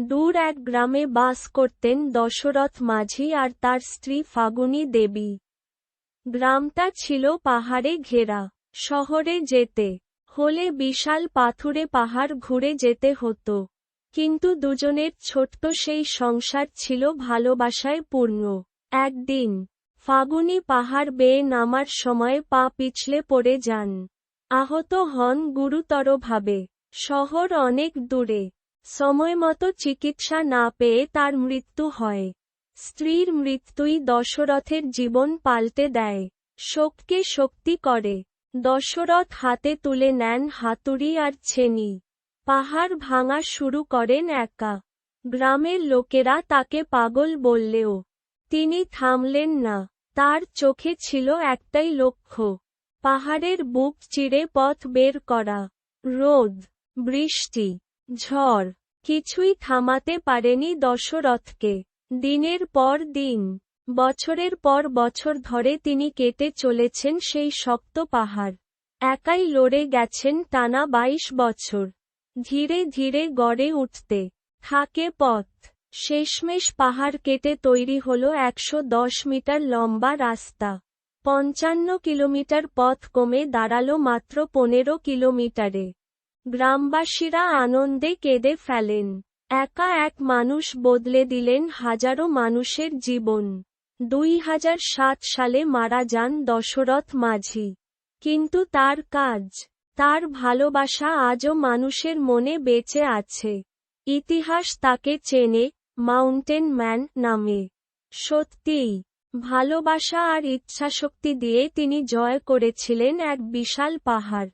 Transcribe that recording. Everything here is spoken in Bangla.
দূর এক গ্রামে বাস করতেন দশরথ মাঝি আর তার স্ত্রী ফাগুনী দেবী। গ্রামটা ছিল পাহাড়ে ঘেরা। শহরে যেতে হলে বিশাল পাথুরে পাহাড় ঘুরে যেতে হতো। কিন্তু দুজনের ছোট্ট সেই সংসার ছিল ভালোবাসায় পূর্ণ। একদিন ফাগুনী পাহাড় বেয়ে নামার সময় পা পিছলে পড়ে যান। আহত হন গুরুতরভাবে। শহর অনেক দূরে। সময়মতো চিকিৎসা না পেয়ে তার মৃত্যু হয়। স্ত্রীর মৃত্যুই দশরথের জীবন পাল্টে দেয়। শোককে শক্তি করে। দশরথ হাতে তুলে নেন হাতুড়ি আর ছেনি। পাহাড় ভাঙা শুরু করেন একা। গ্রামের লোকেরা তাকে পাগল বললেও তিনি থামলেন না। তার চোখে ছিল একটাই লক্ষ্য, পাহাড়ের বুক চিরে পথ বের করা। রোদ, বৃষ্টি, ঝড় কিছুই থামাতে পারেনি দশরথকে। দিনের পর দিন, বছরের পর বছর ধরে তিনি কেটে চলেছেন সেই শক্ত পাহাড়। একাই লড়ে গেছেন টানা 22 বছর। ধীরে ধীরে গড়ে উঠতে থাকে পথ। শেষমেশ পাহাড় কেটে তৈরি হল 110 মিটার লম্বা রাস্তা। 55 কিলোমিটার পথ কমে দাঁড়ালো মাত্র 15 কিলোমিটারে। গ্রামবাসীরা আনন্দে কেঁদে ফেলেন। একা এক মানুষ বদলে দিলেন হাজারো মানুষের জীবন। 2007 সালে মারা যান দশরথ মাঝি। কিন্তু তার কাজ, তার ভালোবাসা আজও মানুষের মনে বেঁচে আছে। ইতিহাস তাকে চেনে মাউন্টেন ম্যান নামে। সত্যিই, ভালোবাসা আর ইচ্ছাশক্তি দিয়ে তিনি জয় করেছিলেন এক বিশাল পাহাড়।